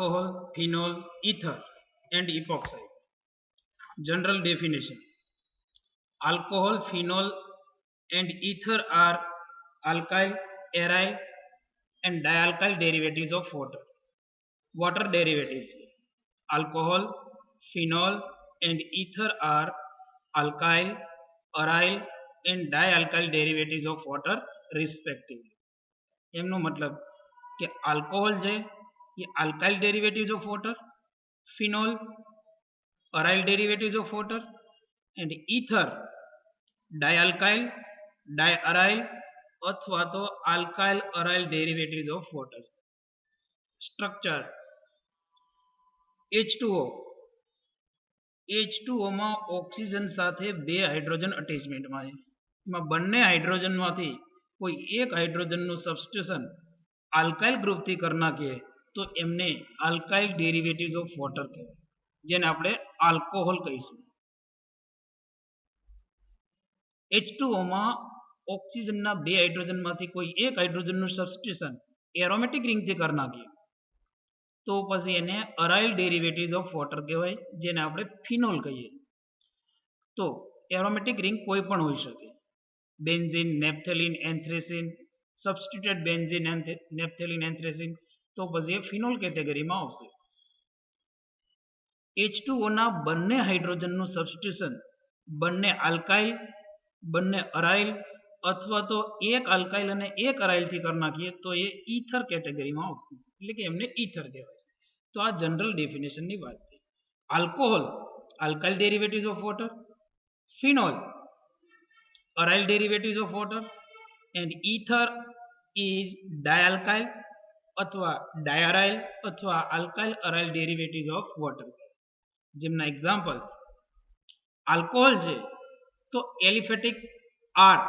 alcohol, phenol, ether and epoxide. General definition: alcohol, phenol and ether are alkyl, aryl and dialkyl derivatives of water. Water derivatives: alcohol, phenol and ether are alkyl, aryl and dialkyl derivatives of water respectively. એમનો મતલબ કે alcohol છે એ alkyl derivatives of water, phenol aryl derivatives of water and ether dialkyl, diaryl અથવા તો alkyl aryl derivatives of water. Structure: H2O. H2O માં oxygen સાથે બે હાઇડ્રોજન અટેચમેન્ટમાં છે. એમાં બંને હાઇડ્રોજનમાંથી કોઈ એક હાઇડ્રોજનનું સબસ્ટિટ્યુશન આલ્કાઇલ ગ્રુપથી કરી નાખીએ તો એમને આલ્કાઇલ ડેરિવેટિવ્સ ઓફ વોટર કહેવાય, જેને આપણે આલ્કોહોલ કહીશું. H2O માં ઓક્સિજનના બે હાઇડ્રોજનમાંથી કોઈ એક હાઇડ્રોજનનું સબસ્ટિટ્યુશન એરોમેટિક રિંગથી કરી નાખીએ તો પછી એને અરાઇલ ડેરિવેટિવ્સ ઓફ વોટર કહેવાય, જેને આપણે ફિનોલ કહીએ. તો એરોમેટિક રિંગ કોઈ પણ હોઈ શકે: benzene, naphthalene, anthracene, substituted benzene, naphthalene, anthracene, તો પછી એ ફિનોલ કેટેગરીમાં આવશે. H2O ના બંને હાઇડ્રોજનનું સબસ્ટિટ્યુશન બંને આલ્કાઇલ, બંને અરાઇલ અથવા તો એક આલ્કાઇલ અને એક અરાઇલથી કરી નાખીએ તો એ ઈથર કેટેગરીમાં આવશે, એટલે કે એમને ઈથર કહેવાય. તો આ જનરલ ડેફિનેશનની વાત થઈ. Alcohol alkyl derivatives of water, phenol aryl derivatives of water and ether is dialkyl અથવા diaryl અથવા alkyl aryl derivatives of water. જેમના એક્ઝામ્પલ: આલ્કોહોલ છે તો aliphatic R,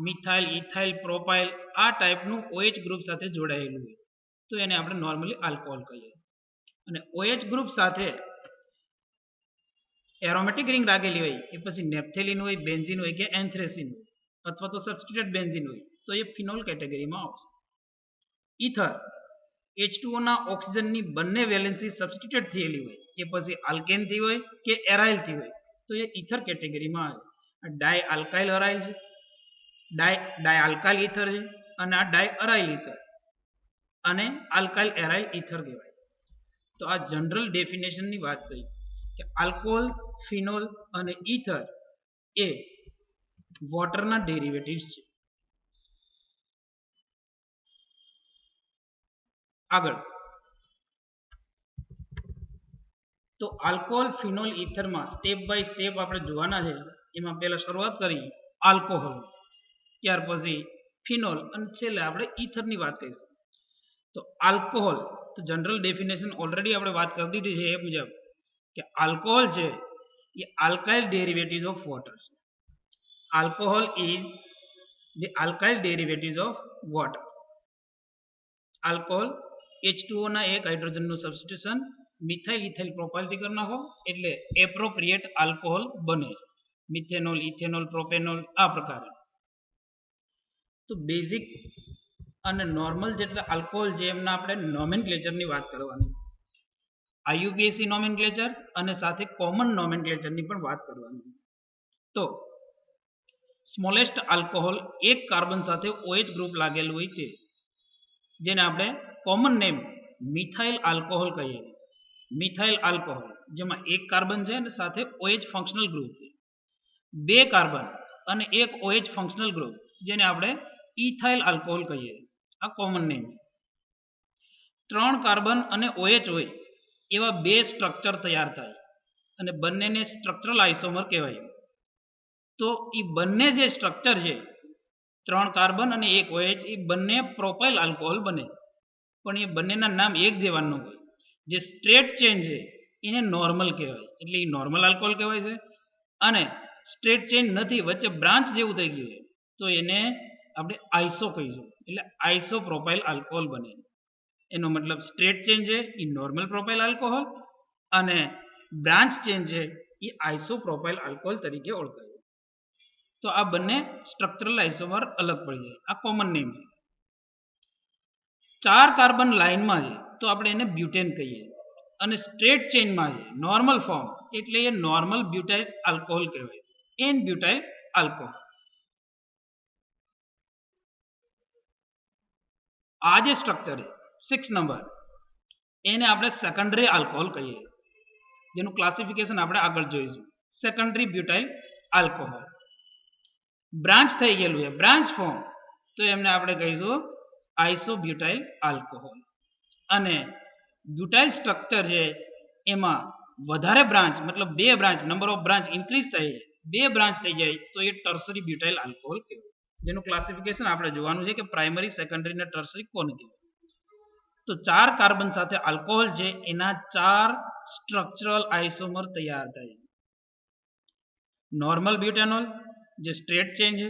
methyl, ethyl, propyl આ ટાઈપનું OH ગ્રુપ સાથે જોડાયેલું હોય તો એને આપણે નોર્મલી આલ્કોહોલ કહીએ. અને OH ગ્રુપ સાથે એરોમેટિક રિંગ રાખેલી હોય એ પછી નેપ્થેલિન હોય, બેન્ઝીન હોય કે એન્થ્રેસિન હોય અથવા તો સબસ્ટિટ્યુટેડ બેન્ઝીન હોય તો એ ફિનોલ કેટેગરીમાં આવશે. ઇથર H2O ના ઓક્સિજનની બંને વેલેન્સી સબસ્ટિટ્યુટેડ થયેલી હોય એ પછી આલ્કેનથી હોય કે એરાઇલથી હોય તો એ ઇથર કેટેગરીમાં આવે. ડાય આલ્કાઇલ અરાઇલ છે, ડાય આલ્કાઇલ ઇથર છે અને આ ડાય અરાઇલ ઇથર અને આલ્કાઇલ એરાઇલ ઇથર કહેવાય. તો આ જનરલ ડેફિનેશનની વાત થઈ કે આલ્કોહોલ, ફિનોલ અને ઇથર એ વોટરના ડેરિવેટિવ્સ છે. આગળ તો આલ્કોહોલ, ફિનોલ, ઇથરમાં સ્ટેપ બાય સ્ટેપ આપણે જોવાના છે. એમાં પહેલા શરૂઆત કરી આલ્કોહોલ, ત્યાર પછી ફિનોલ અને છેલ્લે આપણે ઇથરની વાત કરીશું. તો આલ્કોહોલ તો જનરલ ડેફિનેશન ઓલરેડી આપણે વાત કરી દીધી છે એ મુજબ કે આલ્કોહોલ છે એ આલ્કાઇલ ડેરિવેટિવ્સ ઓફ વોટર છે. Alcohol is the alkyl derivatives of water. Alcohol H2O ના એક હાઇડ્રોજનનું સબસ્ટિટ્યુશન મિથાઇલ, ઇથાઇલ, પ્રોપાઇલથી કરી નાખો એટલે એપ્રોપ્રિએટ આલ્કોહોલ બને. મિથેનોલ, ઇથેનોલ, પ્રોપેનોલ આ પ્રકારે. તો બેઝિક અને નોર્મલ જેટલા આલ્કોહોલ છે એમના આપણે નોમેનક્લેચરની વાત કરવાની. IUPAC નોમેનક્લેચર અને સાથે કોમન નોમેનક્લેચરની પણ વાત કરવાની. તો સ્મોલેસ્ટ આલ્કોહોલ એક કાર્બન સાથે OH ગ્રુપ લાગેલું હોય તે, જેને આપણે કોમન નેમ મિથાઇલ આલ્કોહોલ કહીએ. મિથાઇલ આલ્કોહોલ જેમાં એક કાર્બન છે અને સાથે OH ફંક્શનલ ગ્રુપ છે. બે કાર્બન અને એક OH ફંક્શનલ ગ્રુપ જેને આપણે ઇથાઇલ આલ્કોહોલ કહીએ. આ કોમન નેમ. ત્રણ કાર્બન અને OH હોય એવા બે સ્ટ્રક્ચર તૈયાર થાય અને બંનેને સ્ટ્રક્ચરલ આઇસોમર કહેવાય. તો એ બંને જે સ્ટ્રક્ચર છે ત્રણ કાર્બન અને એક OH એ બંને પ્રોપાઇલ આલ્કોહોલ બને, પણ એ બંનેના નામ એક જેવા ન હોય. જે સ્ટ્રેટ ચેન છે એને નોર્મલ કહેવાય એટલે એ નોર્મલ આલ્કોહોલ કહેવાય છે, અને સ્ટ્રેટ ચેન નથી વચ્ચે બ્રાન્ચ જેવું થઈ ગયું છે તો એને આપણે આઇસો કહીશું એટલે આઇસો પ્રોપાઇલ આલ્કોહોલ બને. એનો મતલબ સ્ટ્રેટ ચેન છે એ નોર્મલ પ્રોપાઇલ આલ્કોહોલ અને બ્રાન્ચ ચેન છે એ આઇસો પ્રોપાઇલ આલ્કોહોલ તરીકે ઓળખાય. તો આ બંને સ્ટ્રક્ચરલ આઇસોમર અલગ પડી જાય. આ કોમન નેમ છે. ચાર કાર્બન લાઇનમાં છે તો આપણે એને બ્યુટેન કહીએ. અને સ્ટ્રેટ ચેઇનમાં છે નોર્મલ ફોર્મ એટલે એ નોર્મલ બ્યુટાઇલ આલ્કોહોલ કહેવાય, એન બ્યુટાઇલ આલ્કોહોલ. આ જે સ્ટ્રક્ચર છે 6 નંબર, એને આપણે સેકન્ડરી આલ્કોહોલ કહીએ, જેનું ક્લાસિફિકેશન આપણે આગળ જોઈશું. સેકન્ડરી બ્યુટાઇલ આલ્કોહોલ બ્રાન્ચ થઈ ગયેલું છે, બ્રાન્ચ ફોર્મ, તો એમને આપણે કહીશું આઇસોબ્યુટાઇલ આલ્કોહોલ. અને બ્યુટાઇલ સ્ટ્રક્ચર છે એમાં વધારે બ્રાન્ચ મતલબ 2 branch, number of branch increase થાય, 2 બ્રાન્ચ થઈ જાય તો એ ટર્સરી બ્યુટાઇલ આલ્કોહોલ કહેવાય, જેનું ક્લાસિફિકેશન આપણે જોવાનું છે કે પ્રાઇમરી, સેકન્ડરી અને ટર્સરી કોને કહેવાય. તો 4 કાર્બન સાથે આલ્કોહોલ છે એના 4 સ્ટ્રક્ચરલ આઇસોમર તૈયાર થાય. નોર્મલ બ્યુટેનોલ જે સ્ટ્રેટ ચેન છે,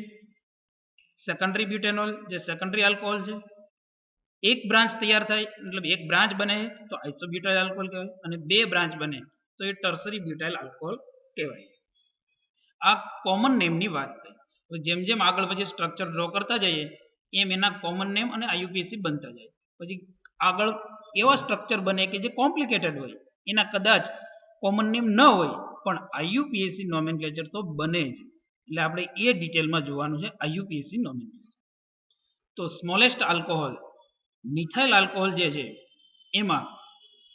સેકન્ડરી બ્યુટેનોલ જે સેકન્ડરી આલ્કોહોલ છે, એક બ્રાન્ચ તૈયાર થાય મતલબ એક બ્રાન્ચ બને તો આઇસોબ્યુટાઇલ આલ્કોહોલ કહેવાય, અને 2 બ્રાન્ચ બને તો એ ટર્સરી બ્યુટાઇલ આલ્કોહોલ કહેવાય. આ કોમન નેમની વાત થઈ. જેમ જેમ આગળ પછી સ્ટ્રક્ચર ડ્રો કરતા જઈએ એમ એના કોમન નેમ અને આઈયુપીએસી બનતા જાય. પછી આગળ એવા સ્ટ્રક્ચર બને કે જે કોમ્પ્લિકેટેડ હોય, એના કદાચ કોમન નેમ ન હોય પણ આઈયુપીએસી નોમેનક્લેચર તો બને જ. એટલે આપણે એ ડિટેલમાં જોવાનું છે આઈયુપીએસી નોમેનક્લેચર. તો સ્મોલેસ્ટ આલ્કોહોલ મિથાઇલ આલ્કોહોલ જે છે એમાં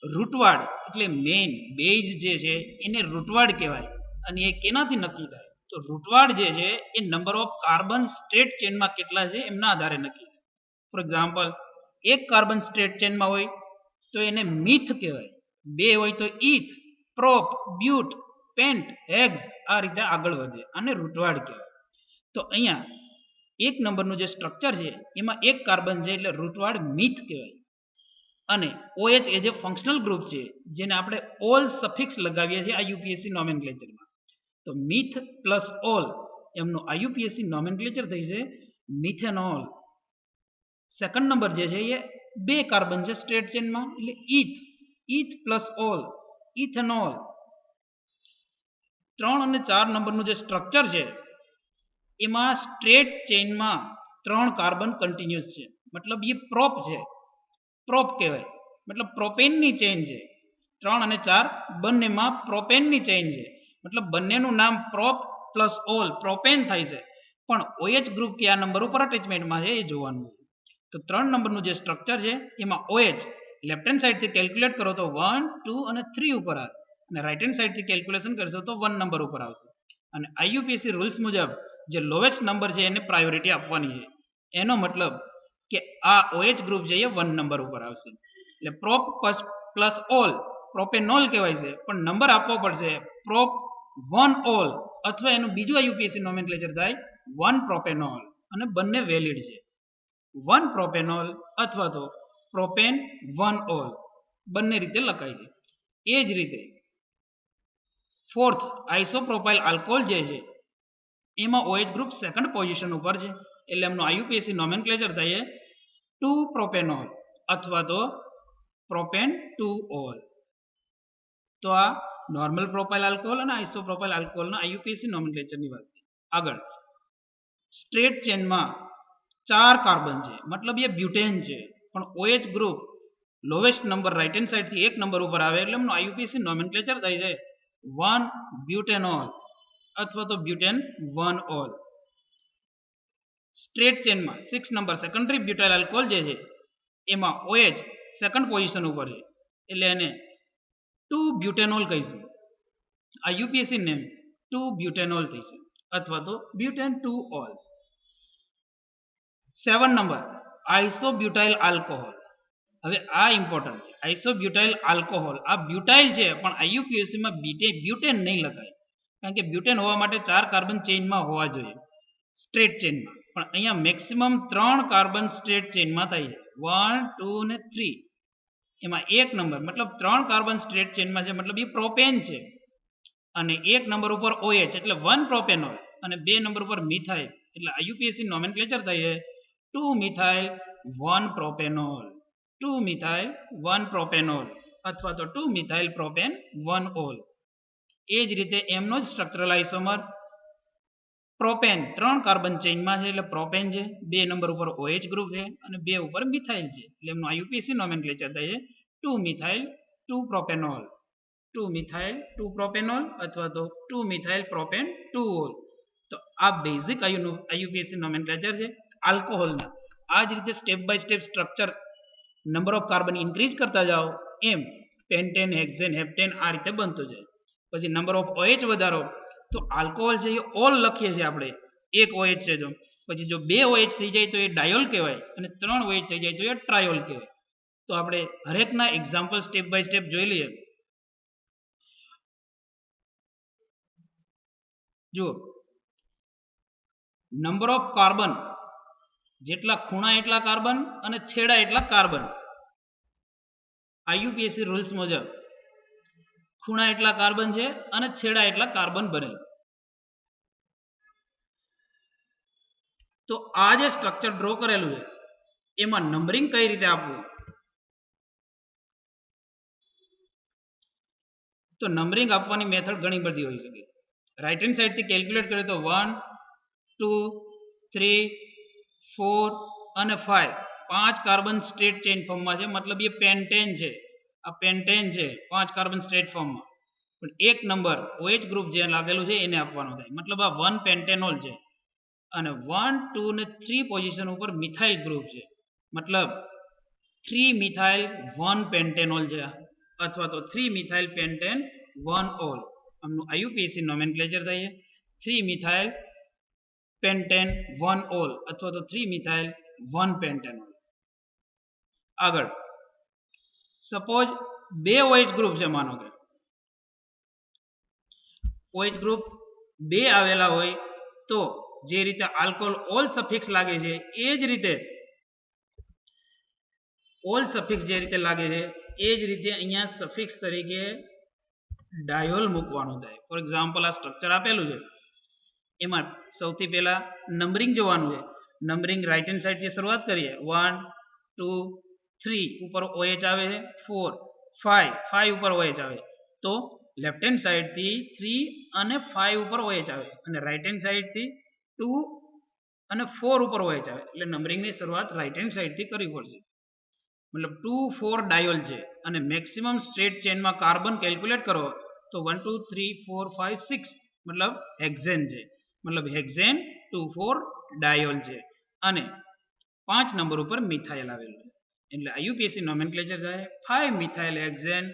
રૂટવાડ એટલે મેઇન બેઝ જે છે એને રૂટવાડ કહેવાય. અને એ કેનાથી નક્કી થાય તો રૂટવાડ જે છે એ નંબર ઓફ કાર્બન સ્ટ્રેટ ચેનમાં કેટલા છે એમના આધારે નક્કી થાય. ફોર એક્ઝામ્પલ, એક કાર્બન સ્ટ્રેટ ચેનમાં હોય તો એને મિથ કહેવાય, 2 હોય તો ઇથ, પ્રોપ, બ્યુટ, પેન્ટ, હેક્સ, આ રીતે આગળ વધે અને રૂટવાડ કહેવાય. તો અહીંયા 1 નંબરનું જે સ્ટ્રક્ચર છે એમાં એક કાર્બન છે એટલે રૂટવાડ મિથ કહેવાય. અને OH એ જે ફંક્શનલ ગ્રુપ છે જેને આપણે ઓલ સફિક્સ લગાવીએ છીએ આઈયુપીએસી નોમેનક્લેચરમાં, તો મિથ પ્લસ ઓલ એમનું આઈયુપીએસી નોમેનક્લેચર થઈ છે મિથેનોલ. સેકન્ડ નંબર જે છે એ 2 કાર્બન છે સ્ટ્રેટ ચેનમાં એટલે ઇથ, ઇથ પ્લસ ઓલ ઇથેનોલ. 3 અને 4 નંબરનું જે સ્ટ્રક્ચર છે એમાં સ્ટ્રેટ ચેઇનમાં 3 કાર્બન કન્ટિન્યુઅસ છે મતલબ એ પ્રોપ છે, પ્રોપ કહેવાય મતલબ પ્રોપેનની ચેઇન છે. 3 અને 4 બંનેમાં પ્રોપેનની ચેઇન છે મતલબ બંનેનું નામ પ્રોપ પ્લસ ઓલ પ્રોપેન થાય છે, પણ OH ગ્રુપ કયા નંબર ઉપર અટેચમેન્ટમાં છે એ જોવાનું. તો 3 નંબરનું જે સ્ટ્રક્ચર છે એમાં OH લેફ્ટ હેન્ડ સાઈડથી કેલ્ક્યુલેટ કરો તો 1, 2 અને 3 ઉપર આવે, અને રાઈટ હેન્ડ સાઈડથી કેલ્ક્યુલેશન કરશો તો 1 નંબર ઉપર આવશે. અને આઈયુપીએસી રૂલ્સ મુજબ જે લોવેસ્ટ નંબર છે એને પ્રાયોરિટી આપવાની છે. એનો મતલબ કે આ OH ગ્રુપ છે એ 1 નંબર ઉપર આવશે. એટલે પ્રોપ પ્લસ ઓલ પ્રોપેનોલ કહેવાય છે, પણ નંબર આપવો પડશે પ્રોપ 1 ઓલ અથવા એનું બીજું આઈયુપીએસી નોમેનક્લેચર થાય 1 પ્રોપેનોલ, અને બંને વેલિડ છે. 1 પ્રોપેનોલ અથવા તો પ્રોપેન 1 ઓલ બંને રીતે લખાય છે. એ જ રીતે 4th આઇસોપ્રોપાઇલ આલ્કોહોલ જે છે એમાં OH ગ્રુપ સેકન્ડ પોઝિશન ઉપર છે એટલે એમનું આઈયુપીએસી નોમેનક્લેચર થાય 2 પ્રોપેનોલ અથવા તો પ્રોપેન 2 ઓલ. તો આ નોર્મલ પ્રોપાઇલ આલ્કોહોલ અને આઇસોપ્રોપાઇલ આલ્કોહોલના આઈયુપીએસી નોમેનક્લેચરની વાત. આગળ સ્ટ્રેટ ચેનમાં 4 કાર્બન છે મતલબ એ બ્યુટેન છે, પણ OH group lowest number right hand સાઈડથી 1 નંબર ઉપર આવે એટલે એમનું આઈયુપીએસી નોમેનક્લેચર થાય છે 1 બ્યુટેનોલ અથવા તો બ્યુટેન 1 ઓલ. સ્ટ્રેટ ચેનમાં 6 નંબર સેકન્ડરી બ્યુટાઇલ આલ્કોહોલ જે છે એમાં OH સેકન્ડ પોઝિશન ઉપર છે એટલે એને 2 બ્યુટેનોલ કહીશું. આઈયુપીએસી નેમ 2 બ્યુટેનોલ થઈ છે અથવા તો butane 2 ol. 7 number isobutyl alcohol. હવે આ ઇમ્પોર્ટન્ટ છે. આઇસોબ્યુટાઇલ આલ્કોહોલ આ બ્યુટાઇલ છે પણ આઈયુપીએસી માં બ્યુટેન નહીં લખાય, કારણ કે બ્યુટેન હોવા માટે 4 કાર્બન ચેઇનમાં હોવા જોઈએ સ્ટ્રેટ ચેઇનમાં, પણ અહીંયા મેક્સિમમ 3 કાર્બન સ્ટ્રેટ ચેઇનમાં થાય છે 1, 2 ને 3. એમાં 1 નંબર મતલબ 3 કાર્બન સ્ટ્રેટ ચેઇનમાં છે મતલબ એ પ્રોપેન છે, અને 1 નંબર ઉપર OH એટલે 1 પ્રોપેનોલ અને 2 નંબર ઉપર મિથાઇલ એટલે આઈયુપીએસી નોમેનક્લેચર થાય 2 મિથાઇલ 1 પ્રોપેનોલ, 2 મિથાઇલ 1 પ્રોપેનોલ અથવા તો 2 મિથાઇલ પ્રોપેન 1 ઓલ. એ જ રીતે એમનો જ સ્ટ્રક્ચરલ આઇસોમર પ્રોપેન 3 કાર્બન ચેઇનમાં છે એટલે પ્રોપેન છે, 2 નંબર ઉપર OH ગ્રુપ છે અને 2 ઉપર મિથાઇલ છે એટલે એમનું આઈયુપીએસી નોમેનક્લેચર થાય 2 મિથાઇલ 2 પ્રોપેનોલ, 2 મિથાઇલ 2 પ્રોપેનોલ અથવા તો 2 મિથાઇલ પ્રોપેન 2 ઓલ. તો આ બેઝિક આઈયુપીએસી નોમેનક્લેચર છે આલ્કોહોલના. આ જ રીતે step by step structure number of carbon increase કરતા જાઓ એમ પેન્ટેન, હેક્ઝેન, હેપ્ટેન આ રીતે બનતું જાય. પછી નંબર ઓફ OH વધારો, તો આલ્કોહોલ છે એ ઓલ લખીએ છીએ આપણે, એક OH છે જો, પછી જો 2 OH થઈ જાય તો એ ડાયોલ કહેવાય અને 3 OH થઈ જાય તો એ ટ્રાયોલ કહેવાય. તો આપણે હરેકના એક્ઝામ્પલ સ્ટેપ બાય સ્ટેપ જોઈ લઈએ. જુઓ, નંબર ઓફ કાર્બન, જેટલા ખૂણા એટલા કાર્બન અને છેડા એટલા કાર્બન. આઈયુપીએસી રૂલ્સ મુજબ ખૂણા એટલા કાર્બન છે અને છેડા એટલા કાર્બન બને. તો આ જે સ્ટ્રક્ચર ડ્રો કરેલું છે એમાં નંબરિંગ કઈ રીતે આપવું? તો નંબરિંગ આપવાની મેથડ ઘણી બધી હોઈ શકે. રાઈટ હેન્ડ સાઈડ થી કેલ્ક્યુલેટ કરીએ તો 1 2 3 4 અને 5 5 કાર્બન સ્ટ્રેટ ચેઇન ફોર્મમાં છે, મતલબ એ પેન્ટેન છે. આ પેન્ટેન છે 5 કાર્બન સ્ટ્રેટ ફોર્મમાં, પણ એક નંબર OH ગ્રુપ જે લાગેલું છે એને આપવાનો થાય, મતલબ આ 1 પેન્ટેનોલ છે અને 1 2 ને 3 પોઝિશન ઉપર મિથાઇલ ગ્રુપ છે, મતલબ 3 મિથાઇલ 1 પેન્ટેનોલ છે અથવા તો 3 મિથાઇલ પેન્ટેન 1 ઓલ. આમનું આઈયુપીએસી નોમેનક્લેચર થાય 3 મિથાઇલ પેન્ટેન 1 ઓલ અથવા તો 3 મિથાઇલ 1 પેન્ટેનોલ. આગળ સપોઝ 2 OH ગ્રુપ છે, માનો કે OH ગ્રુપ 2 આવેલા હોય તો જે રીતે આલ્કોહોલ ઓલ સફિક્સ લાગે છે એ જ રીતે ઓલ સફિક્સ જે રીતે લાગે છે એ જ રીતે અહીંયા સફિક્સ તરીકે ડાયોલ મૂકવાનું થાય. ફોર એક્ઝામ્પલ આ સ્ટ્રક્ચર આપેલું છે એમાં સૌથી પહેલા નંબરિંગ જોવાનું છે. નંબરિંગ રાઈટ હેન્ડ સાઈડ થી શરૂઆત કરીએ. 1 2 3 ઉપર OH આવે છે, 4 5 ઉપર OH આવે, તો લેફ્ટ હેન્ડ સાઈડ થી 3 અને 5 ઉપર OH આવે અને રાઈટ હેન્ડ સાઈડ થી 2 અને 4 ઉપર OH આવે. એટલે નંબરિંગની શરૂઆત રાઈટ હેન્ડ સાઈડ થી કરવી પડશે. મતલબ 2 4 ડાયોલ છે અને મેક્સિમમ સ્ટ્રેટ ચેનમાં કાર્બન કેલ્ક્યુલેટ કરો તો 1 2 3 4 5 6 મતલબ હેક્ઝેન છે, મતલબ હેક્ઝેન 2 4 ડાયોલ છે અને 5 નંબર ઉપર મિથાઇલ આવેલું છે. એટલે આઈયુપીએસી નોમેનક્લેચર થાય 5 methyl hexane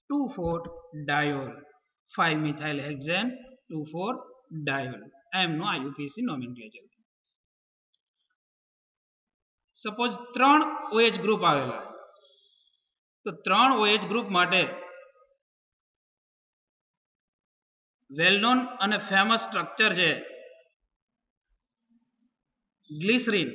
2 4 diol, 5 methyl hexane 2 4 diol. આ એમનું આઈયુપીએસી નોમેનક્લેચર. સપોઝ 3 OH ગ્રુપ આવેલા, તો 3 OH ગ્રુપ માટે વેલ નોન અને ફેમસ સ્ટ્રક્ચર છે ગ્લિસરીન.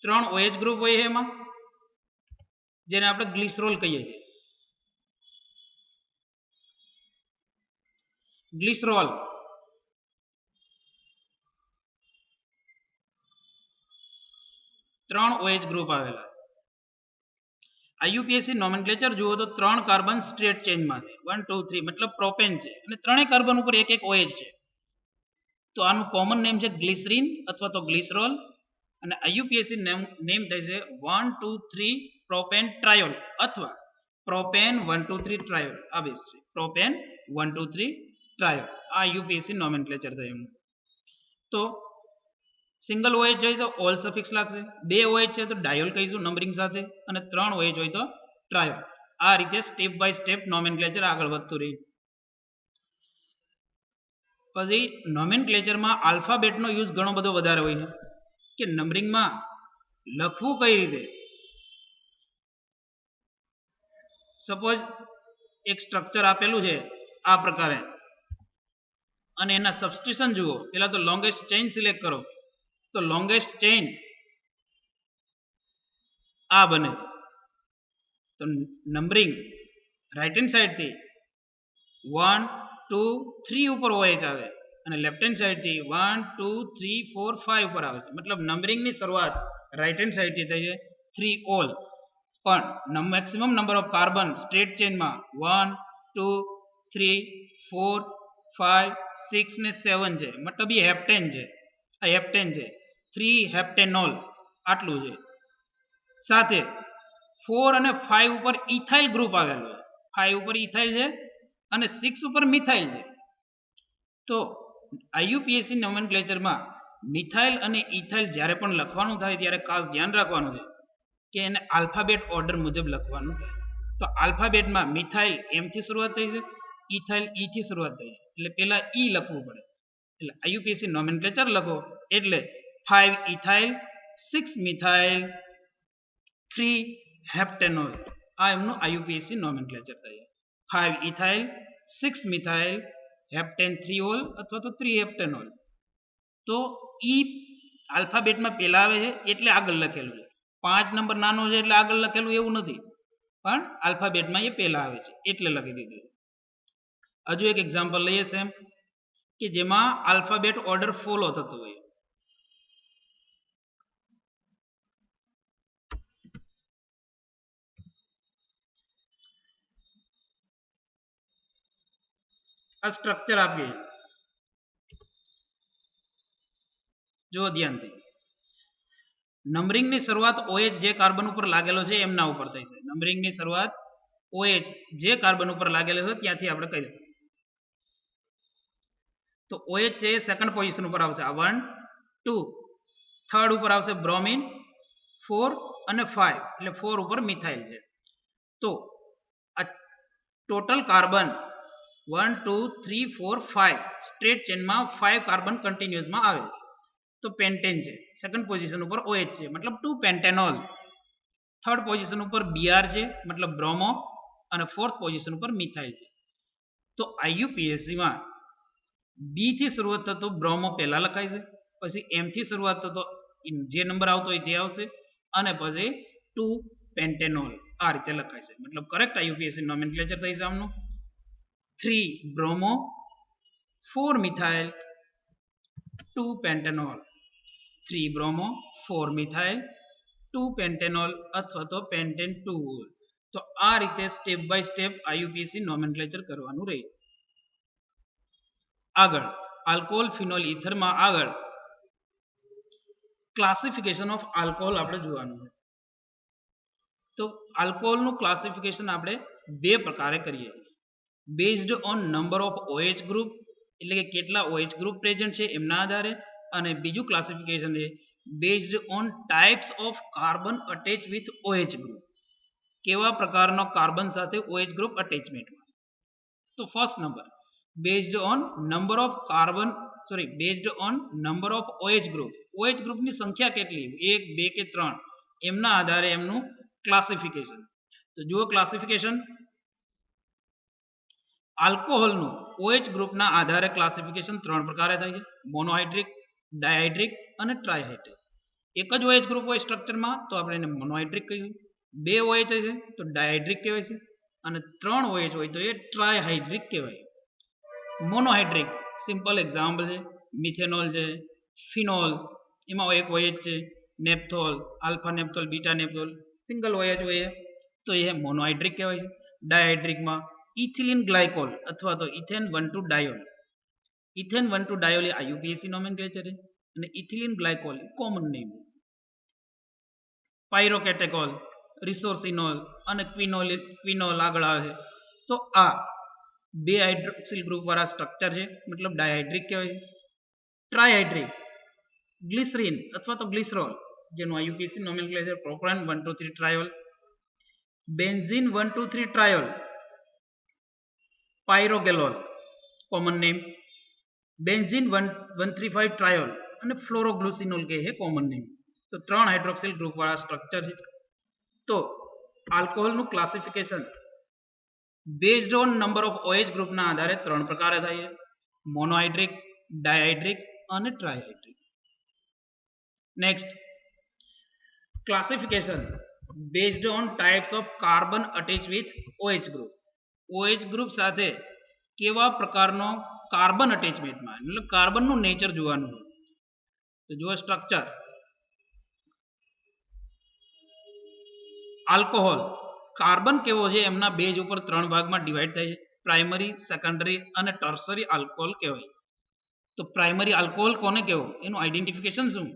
3 OH ગ્રુપ હોય એમાં, જેને આપણે ગ્લિસરોલ કહીએ છીએ. ગ્લિસરોલ ત્રણ OH ગ્રુપ આવેલા. આઈયુપીએસી નોમેનક્લેચર જુઓ તો 3 કાર્બન સ્ટ્રેટ ચેઇનમાં છે, 1 2 3 મતલબ પ્રોપેન છે અને ત્રણેય કાર્બન ઉપર એક એક OH છે. તો આનું કોમન નેમ છે ગ્લિસરીન અથવા તો ગ્લિસરોલ અને આઈયુપીએસી નેમ થાય છે 1 2 3 પ્રોપેન ટ્રાયોલ અથવા પ્રોપેન 1 2 3 ટ્રાયોલ. આ બેઝ છે પ્રોપેન 1 2 3 ટ્રાયોલ. આ આઈયુપીએસી નોમેનક્લેચર થાય એમનું. તો સિંગલ OH જોઈએ તો ઓલ સફિક્સ લાગશે, 2 OH છે તો ડાયોલ કહીશું નંબરિંગ સાથે અને 3 OH હોય તો ટ્રાયોલ. આ રીતે સ્ટેપ બાય સ્ટેપ નોમેનક્લેચર આગળ વધતું રહે. પછી નોમેનક્લેચરમાં આલ્ફાબેટનો યુઝ ઘણો બધો વધારે હોય છે કે નંબરિંગમાં લખવું કઈ રીતે. સપોઝ એક સ્ટ્રક્ચર આપેલું છે આ પ્રકારે અને એના સબસ્ટિટ્યુશન જુઓ. પહેલા તો લોંગેસ્ટ ચેઇન સિલેક્ટ કરો, તો લોંગેસ્ટ ચેઇન આ બને. તો નંબરિંગ રાઈટ હેન્ડ સાઈડ થી 1 2 3 ઉપર OH આવે અને લેફ્ટ હેન્ડ સાઈડ થી 1 2 3 4 5 ઉપર આવે છે. મતલબ નંબરિંગની શરૂઆત રાઈટ હેન્ડ સાઈડ થી થઈ છે 3 ઓલ, પણ maximum number of carbon straight ચેઇનમાં 1 2 3 4 5 6 ને 7 છે, મતલબ એ હેપ્ટેન છે. આ હેપ્ટેન છે, 3 હેપ્ટેનોલ આટલું છે. સાથે 4 અને 5 ઉપર ઇથાઇલ ગ્રુપ આવેલો છે. 5 ઉપર ઇથાઇલ છે અને 6 ઉપર મિથાઇલ છે. તો આઈયુપીએસસી નોમેનક્લેચરમાં મિથાઇલ અને ઇથાઇલ જ્યારે પણ લખવાનું થાય ત્યારે ખાસ ધ્યાન રાખવાનું છે કે એને આલ્ફાબેટ ઓર્ડર મુજબ લખવાનું થાય. તો આલ્ફાબેટમાં મિથાઇલ એમ થી શરૂઆત થઈ છે, ઇથાઇલ ઈ થી શરૂઆત થઈ છે, એટલે પહેલા ઈ લખવું પડે. એટલે આઈયુપીએસસી નોમેનક્લેચર લખો એટલે 5 ઇથાઇલ 6 મિથાઇલ 3 હેપ્ટેનોલ, આ એમનું આઈયુપીએસસી નોમેનક્લેચર થાય. 5 ઇથાઇલ 6 મિથાઇલ હેપ્ટેન 3 ઓલ અથવા તો 3 હેપ્ટેનોલ. તો ઈ આલ્ફાબેટમાં પહેલા આવે છે એટલે આગળ લખેલું છે. 5 નંબર નાનો છે એટલે આગળ લખેલું એવું નથી, પણ આલ્ફાબેટમાં એ પહેલા આવે છે એટલે લખી દીધું. હજુ એક એક્ઝામ્પલ લઈએ સેમ કે જેમાં આલ્ફાબેટ ઓર્ડર ફોલો થતો હોય. આ સ્ટ્રક્ચર આપીએ, જો ધ્યાનથી. નંબરિંગની શરૂઆત OH જે કાર્બન ઉપર લાગેલો છે એમના ઉપર થઈ છે. નંબરિંગની શરૂઆત OH જે કાર્બન ઉપર લાગેલો છે ત્યાંથી આપણે કરીશું. તો OH છે સેકન્ડ પોઝિશન ઉપર આવશે, આ 1 2. થર્ડ ઉપર આવશે બ્રોમિન 4 અને 5, એટલે 4 ઉપર મિથાઇલ છે. તો આ ટોટલ કાર્બન 1 2 3 4 5 સ્ટ્રેટ ચેનમાં 5 કાર્બન કન્ટિન્યુઅસમાં આવે. તો પેન્ટેન છે સેકન્ડ પોઝિશન ઉપર OH છે, મતલબ 2 પેન્ટેનોલ. થર્ડ પોઝિશન ઉપર Br છે, મતલબ બ્રોમો, અને ફોર્થ પોઝિશન ઉપર મિથાઇલ છે. તો આઈયુપીએસસીમાં બી થી શરૂઆત થતો બ્રોમો પહેલા લખાય છે, પછી એમ થી શરૂઆત થતો જે નંબર આવતો હોય તે આવશે, અને પછી 2 પેન્ટેનોલ આ રીતે લખાય છે. મતલબ કરેક્ટ આઈયુપીએસસી નોમેનક્લેચર થઈ છે આમનું 3 બ્રોમો 4 મિથાઇલ 2 પેન્ટેનોલ. 3 બ્રોમો 4 મિથાઇલ 2 પેન્ટેનોલ અથવા તો પેન્ટેન 2. તો આ રીતે સ્ટેપ બાય સ્ટેપ આઈયુપીએસસી નોમેનક્લેચર કરવાનું રહે. આગળ આલ્કોહોલ ફિનોલ ઇથરમાં આગળ ક્લાસિફિકેશન ઓફ આલ્કોહોલ આપણે જોવાનું છે. તો આલ્કોહોલનું ક્લાસિફિકેશન આપણે બે પ્રકારે કરીએ, based on number of OH group, એટલે કે કેટલા OH ગ્રુપ પ્રેઝન્ટ છે એમના આધારે, અને બીજું ક્લાસિફિકેશન છે based on types of carbon attach with OH group, કેવા પ્રકારનો કાર્બન સાથે OH ગ્રુપ અટેચમેન્ટમાં. તો first number based on number of carbon based on number of OH group, OH ગ્રુપની સંખ્યા કેટલી 1 2 કે 3 એમના આધારે એમનું ક્લાસિફિકેશન. તો જુઓ ક્લાસિફિકેશન, આલ્કોહોલનું OH ગ્રુપના આધારે ક્લાસિફિકેશન 3 પ્રકારે થાય છે, મોનોહાઇડ્રિક, ડાયહાઇડ્રિક અને ટ્રાયહાઇડ્રિક. એક જ OH ગ્રુપ હોય સ્ટ્રક્ચરમાં તો આપણે એને મોનોહાઇડ્રિક કહીશું, 2 OH છે તો ડાયહાઇડ્રિક કહેવાય છે, અને 3 OH હોય તો એ ટ્રાયહાઇડ્રિક કહેવાય. મોનોહાઇડ્રિક સિમ્પલ એક્ઝામ્પલ છે મિથેનોલ છે, ફિનોલ, એમાં એક OH છે, નેપ્થોલ, આલ્ફા નેપ્થોલ, બીટા નેપ્થોલ, સિંગલ OH હોય તો એ મોનોહાઇડ્રિક કહેવાય છે. ડાયહાઇડ્રિકમાં ઇથિલિન ગ્લાયકોલ અથવા તો ઇથેન 1,2 ડાયોલ. ઇથેન 1,2 ડાયોલ એ આઈયુપીએસસી નોમેનક્લેચર છે, અને ઇથિલિન ગ્લાયકોલ કોમન નેમ. પાયરોકેટેકોલ, રિસોર્સિનોલ અને ક્વિનોલ આગળ આવે છે. તો આ 2 હાઇડ્રોક્સિલ ગ્રુપ વાળા સ્ટ્રક્ચર છે, મતલબ ડાયહાઇડ્રિક કહેવાય છે. ટ્રાયહાઇડ્રિક ગ્લિસરીન અથવા તો ગ્લિસરોલ, જેનું IUPSC nomenclature propane 1 2 3 triol, benzene 1 2 3 triol, pyrogallol common name, benzene 1,1,3,5 triol અને ફ્લોરોગ્લુસિનોલ કહે છે કોમન નેમ. તો 3 હાઇડ્રોક્સિલ ગ્રુપ વાળા સ્ટ્રક્ચર છે. તો આલ્કોહોલનું classification based on number of OH ગ્રુપના આધારે 3 પ્રકારે થાય છે, મોનોહાઇડ્રિક, ડાયહાઇડ્રિક અને trihydric. Next classification based on types of carbon attach with OH group, OH group સાથે કેવા પ્રકારનો કાર્બન અટેચમેન્ટમાં, એટલે કાર્બનનું નેચર જોવાનું. તો જુઓ સ્ટ્રક્ચર, આલ્કોહોલ કાર્બન કેવો છે એમના બેઝ ઉપર 3 ભાગમાં ડિવાઈડ થાય છે, પ્રાઇમરી, સેકન્ડરી અને ટર્શરી આલ્કોહોલ કહેવાય. તો પ્રાઇમરી આલ્કોહોલ કોને કહેવો, એનું આઈડેન્ટિફિકેશન શું?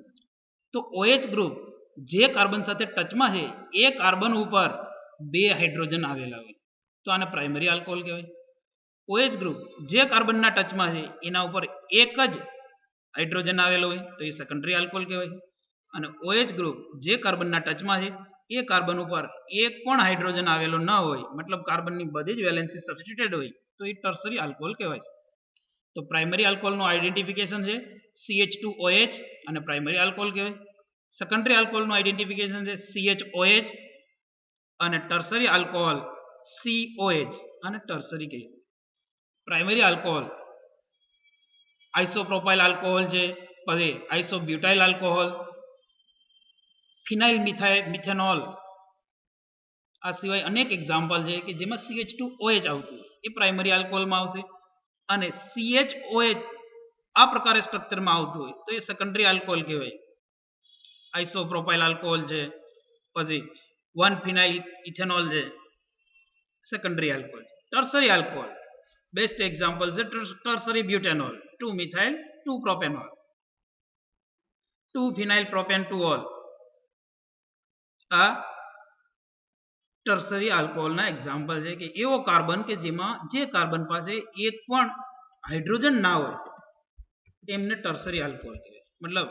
તો OH ગ્રુપ જે કાર્બન સાથે ટચમાં છે એ કાર્બન ઉપર 2 હાઇડ્રોજન આવેલા હોય તો આને પ્રાઇમરી આલ્કોહોલ કહેવાય. OH ગ્રુપ જે કાર્બનના ટચમાં છે એના ઉપર એક જ હાઇડ્રોજન આવેલો હોય તો એ સેકન્ડરી આલ્કોહોલ કહેવાય. અને OH ગ્રુપ જે કાર્બનના ટચમાં છે એ કાર્બન ઉપર એક પણ હાઇડ્રોજન આવેલો ન હોય, મતલબ કાર્બનની બધી જ વેલેન્સી સબસ્ટિટ્યુટેડ હોય તો એ ટર્સરી આલ્કોહોલ કહેવાય છે. તો પ્રાઇમરી આલ્કોહોલનું આઈડેન્ટિફિકેશન છે CH2OH અને પ્રાઇમરી આલ્કોહોલ કહેવાય. સેકન્ડરી આલ્કોહોલનું આઈડેન્ટિફિકેશન છે CHOH અને ટર્સરી આલ્કોહોલ COH અને ટર્સરી કહેવાય. પ્રાઇમરી આલ્કોહોલ આઇસોપ્રોપાઇલ આલ્કોહોલ છે, પછી આઇસોબ્યુટાઇલ આલ્કોહોલ, ફિનાઇલ મિથેનોલ, આ સિવાય અનેક એક્ઝામ્પલ છે કે જેમાં CH2OH આવતું એ પ્રાઇમરી આલ્કોહોલમાં આવશે અને CHOH આ પ્રકારે સ્ટ્રક્ચરમાં આવતું હોય તો એ સેકન્ડરી આલ્કોહોલ કહેવાય. આઇસોપ્રોપાઇલ આલ્કોહોલ છે, પછી 1 ફિનાઇલ ઇથેનોલ છે, secondary alcohol. Tertiary alcohol best example છે ટર્સરી બ્યુટેનોલ, 2 મિથાઇલ 2 પ્રોપેનોલ, 2 ફિનાઇલ પ્રોપેન 2 આ ટર્સરી આલ્કોહોલના એક્ઝામ્પલ છે કે એવો કાર્બન કે જેમાં જે કાર્બન પાસે એક પણ હાઇડ્રોજન ના હોય એમને ટર્સરી આલ્કોહોલ કહેવાય. મતલબ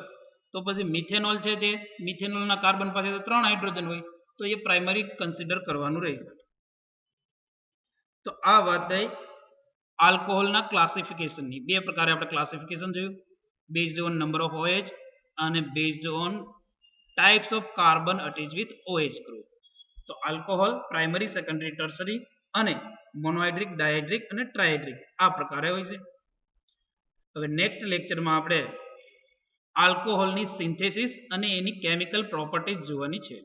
તો પછી મિથેનોલ છે તે મિથેનોલના કાર્બન પાસે તો 3 હાઇડ્રોજન હોય તો એ પ્રાઇમરી કન્સિડર કરવાનું રહે. તો આ વાત થઈ આલ્કોહોલના ક્લાસિફિકેશનની. 2 પ્રકારે આપણે ક્લાસિફિકેશન જોયું, based on number of OH અને based on types of carbon attach with OH group. તો આલ્કોહોલ પ્રાઇમરી, સેકન્ડરી, ટર્સરી અને મોનોહાઇડ્રિક, ડાયહાઇડ્રિક અને ટ્રાઇહાઇડ્રિક આ પ્રકારે હોય છે. હવે નેક્સ્ટ લેક્ચરમાં આપણે આલ્કોહોલની સિન્થેસિસ અને એની કેમિકલ પ્રોપર્ટીઝ જોવાની છે.